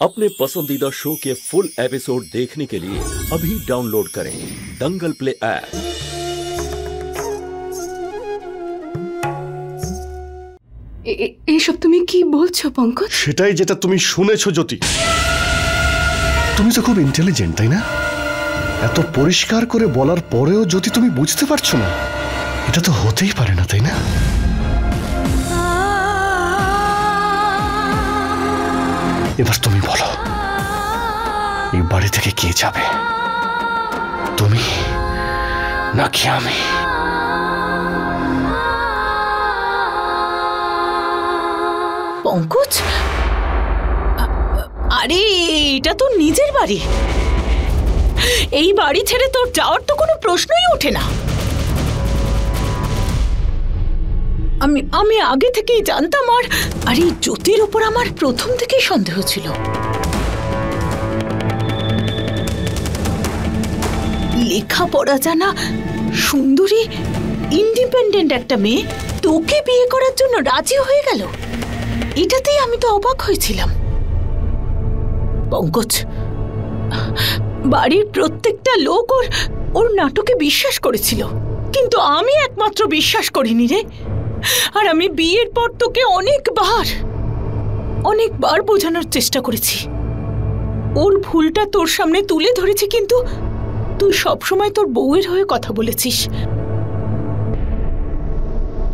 अपने पसंदीदा शो के फुल एपिसोड देखने के लिए अभी डाउनलोड करें दंगल प्ले ऐप। এসব তুমি কি বলছো পঙ্কজ? সেটাই যেটা তুমি শুনেছো জ্যোতি। তুমি তো খুব ইন্টেলিজেন্ট, তাই না? এত পরিষ্কার করে বলার পরেও যদি তুমি বুঝতে পারছো না, এটা তো হতেই পারে না, তাই না? এবার তুমি বলো, এই বাড়ি থেকে কে যাবে, তুমি নাকি আমি? পঙ্কজ, আরে এটা তো নিজের বাড়ি। এই বাড়ি ছেড়ে তোর যাওয়ার তো কোনো প্রশ্নই ওঠে না। আমি আগে থেকেই জানতাম। আর এই জ্যোতির উপর আমার প্রথম থেকেই সন্দেহ ছিল। লেখাপড়া জানা, সুন্দরী, ইন্ডিপেন্ডেন্ট একটা মেয়ে তোকে বিয়ে করার জন্য রাজি হয়ে গেল, এটাতেই আমি তো অবাক হয়েছিলাম। পঙ্কজ, বাড়ির প্রত্যেকটা লোক ওর নাটকে বিশ্বাস করেছিল, কিন্তু আমি একমাত্র বিশ্বাস করিনি রে। আর আমি বিয়ের পর তোকে অনেকবার বোঝানোর চেষ্টা করেছি, ওর ভুলটা তোর সামনে তুলে ধরেছি, কিন্তু তুই সবসময় তোর বউয়ের হয়ে কথা বলেছিস।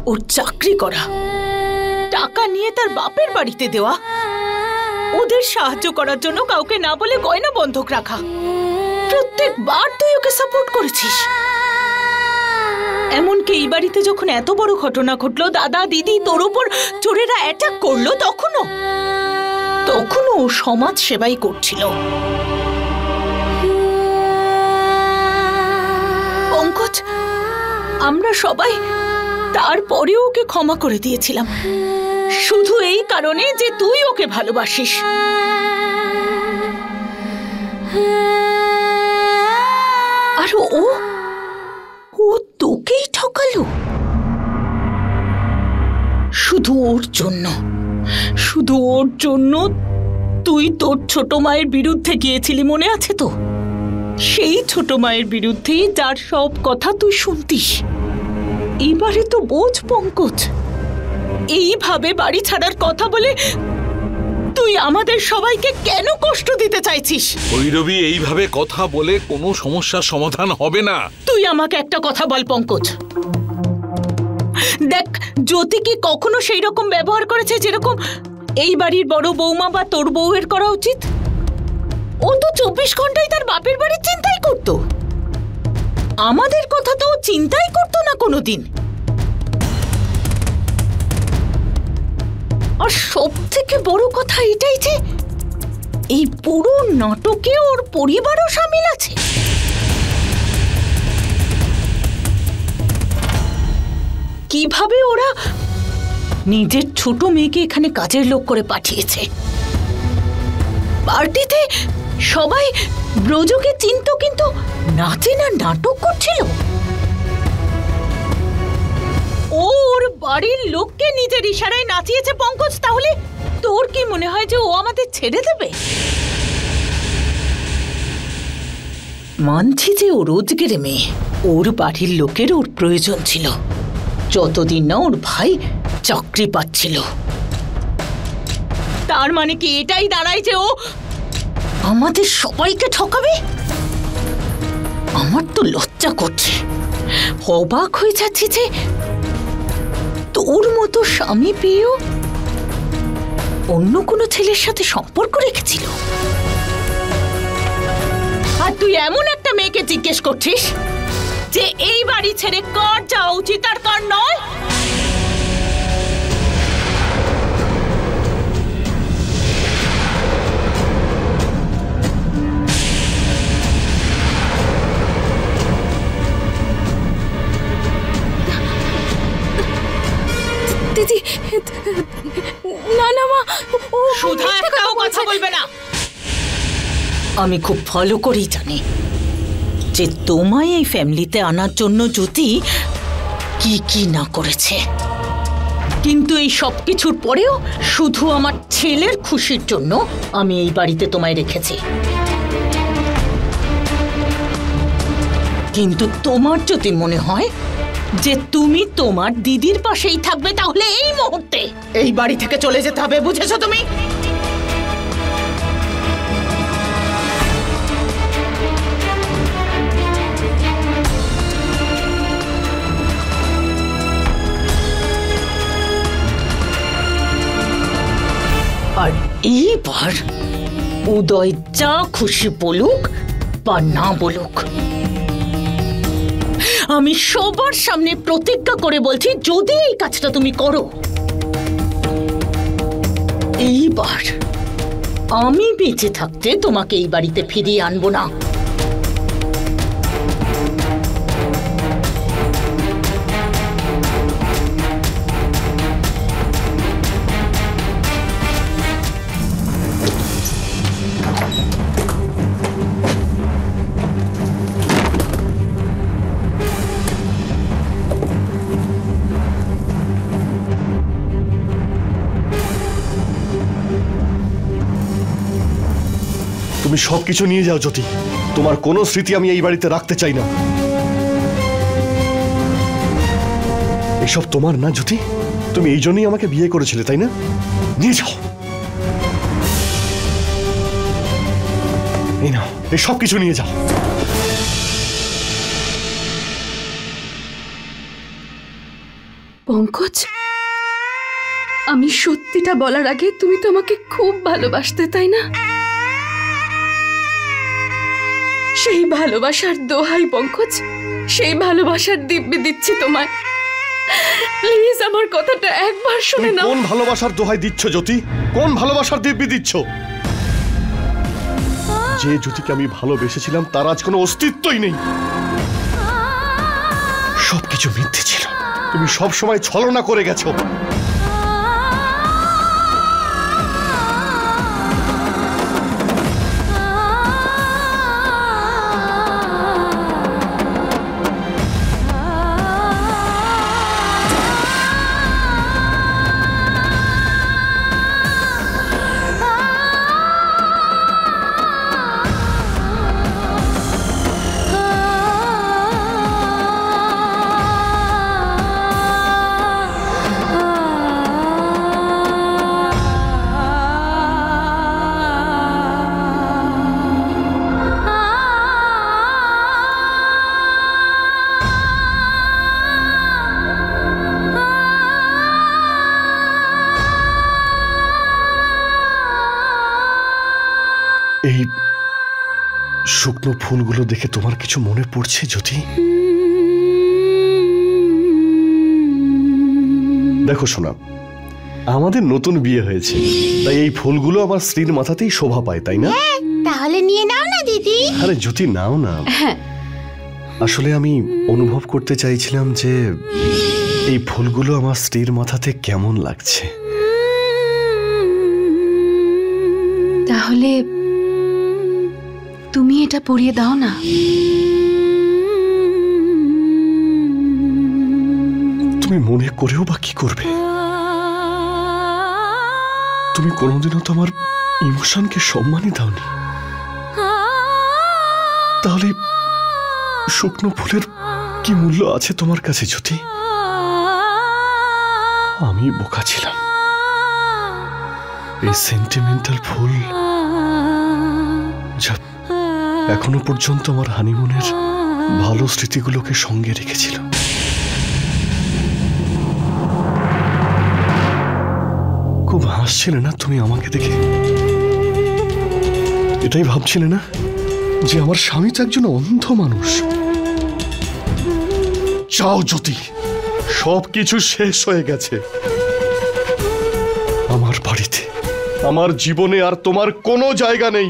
ওর চাকরি করা, টাকা নিয়ে তার বাপের বাড়িতে দেওয়া, ওদের সাহায্য করার জন্য কাউকে না বলে গয়না বন্ধক রাখা, প্রত্যেকবার তুই ওকে সাপোর্ট করেছিস। এমনকি এই বাড়িতে যখন এত বড় ঘটনা ঘটলো, দাদা দিদি তোর উপর চোরেরা অ্যাটাক করলো, তখনও ও সমাজ সেবাই করছিল। পঙ্কজ, আমরা সবাই তারপরেও ওকে ক্ষমা করে দিয়েছিলাম, শুধু এই কারণে যে তুই ওকে ভালোবাসিস। আর ও তোকেই ঠকালো শুধু ওর জন্য। তুই তোর ছোট মায়ের বিরুদ্ধে গিয়েছিলি, মনে আছে তো? সেই ছোট মায়ের বিরুদ্ধে, যার সব কথা তুই শুনতিস। এবারে তো বোঝ পঙ্কজ, এইভাবে বাড়ি ছাড়ার কথা বলে তুই আমাদের সবাইকে কেন কষ্ট দিতে চাইছিস? ভৈরবী, এইভাবে কথা বলে কোনো সমস্যার সমাধান হবে না। তুই আমাকে একটা কথা বল পঙ্কজ, দেখ জ্যোতি কি কখনো সেই রকম ব্যবহার করেছে যেরকম এই বাড়ির বড় বৌমা বা তোর বউয়ের করা উচিত? ও তো 24 ঘন্টাই তার বাপের বাড়ির চিন্তাই করতো, আমাদের কথা তো চিন্তাই করতো না কোনোদিন। আর সব থেকে বড় কথা এটাই যে এই পুরো নাটকে ওর পরিবারও শামিল আছে। কিভাবে ওরা নিজের ছোট মেয়েকে এখানে কাজের লোক করে পাঠিয়েছে। পার্টিতে সবাই ব্রজকে চিনত, কিন্তু নাচে না নাটক করছিল। ওর বাড়ির লোককে নিজের ইশারায় নাচিয়েছে পঙ্কজ। তাহলে তোর কি মনে হয় যে ও আমাদের ছেড়ে দেবে? মানছি যে ও রোজগের মেয়ে, ওর বাড়ির লোকের ওর প্রয়োজন ছিল, যতদিন না ওর ভাই চাকরি পাচ্ছিল। তার মানে কি এটাই দাঁড়ায় যে ও আমাদের সবাইকে ঠকাবে? আমার তো লজ্জা করছে, অবাক হয়ে যাচ্ছে যে তোর মতো স্বামী পেয়েও অন্য কোনো ছেলের সাথে সম্পর্ক রেখেছিল। আর তুই এমন একটা মেয়েকে জিজ্ঞেস করছিস যে এই বাড়ি ছেড়ে কার যাওয়া উচিত আর কার নয়? দিদি, না মা, সুধা একটাও কথা বলবে না। আমি খুব ভালো করেই জানি যে তোমায় এই ফ্যামিলিতে আনার জন্য জ্যোতি কি না করেছে। কিন্তু এই সব কিছুর পরেও শুধু আমার ছেলের খুশির জন্য আমি এই বাড়িতে তোমায় রেখেছি। কিন্তু তোমার যদি মনে হয় যে তুমি তোমার দিদির পাশেই থাকবে, তাহলে এই মুহূর্তে এই বাড়ি থেকে চলে যেতে হবে, বুঝেছো তুমি? আর এইবার উদয় যা খুশি বলুক বা না বলুক, আমি সবার সামনে প্রতিজ্ঞা করে বলছি, যদি এই কাজটা তুমি করো, এইবার আমি বেঁচে থাকতে তোমাকে এই বাড়িতে ফিরিয়ে আনবো না। তুমি সবকিছু নিয়ে যাও জ্যোতি, তোমার কোনো স্মৃতি আমি এই বাড়িতে রাখতে চাই না। এসব তোমার না জ্যোতি, তুমি এই জন্যই আমাকে বিয়ে করেছিলে, তাই না? নিয়ে যাও, এই নাও, এই সব কিছু নিয়ে যাও। পঙ্কজ, আমি সত্যিটা বলার আগে তুমি তো আমাকে খুব ভালোবাসতে, তাই না? সেই ভালোবাসার দোহাই পঙ্কজ, সেই ভালোবাসার দিব্যি দিচ্ছি তোমায়। প্লিজ আমার কথাটা একবার শুনে নাও। কোন ভালোবাসার দোহাই দিচ্ছ জ্যোতি? কোন ভালোবাসার দিব্যি দিচ্ছ? যে জ্যোতিকে আমি ভালোবেসেছিলাম তার আজ কোনো অস্তিত্বই নেই। সবকিছু মিথ্যে ছিল, তুমি সব সময় ছলনা করে গেছো। এই শুকনো ফুলগুলো দেখে তোমার কিছু মনে পড়ছে জ্যোতি? দেখো শোনা, আমাদের নতুন বিয়ে হয়েছে, তাই এই ফুলগুলো আমার স্ত্রীর মাথাতেই শোভা পায়, তাই না? তাহলে নিয়ে নাও না দিদি। আরে জ্যোতি, নাও না। আসলে আমি অনুভব করতে চাইছিলাম যে এই ফুলগুলো আমার স্ত্রীর মাথাতে কেমন লাগছে। তাহলে তুমি এটা পরিয়ে দাও না। তুমি মনে করেও বা কি করবে? তুমি কোনোদিনও তো আমার ইমোশনকে সম্মানই দাওনি, তাহলে শুকনো ফুলের কি মূল্য আছে তোমার কাছে জ্যোতি? আমি বোকা ছিলাম। এই সেন্টিমেন্টাল ফুল যা এখনো পর্যন্ত আমার হানিমুনের ভালো স্মৃতিগুলোকে সঙ্গে রেখেছিল। খুব হাসছিলে না তুমি আমাকে দেখে? এটাই ভাবছিলে না যে আমার স্বামী তো একজন অন্ধ মানুষ? যাও জ্যোতি, সবকিছু শেষ হয়ে গেছে। আমার বাড়িতে, আমার জীবনে আর তোমার কোনো জায়গা নেই।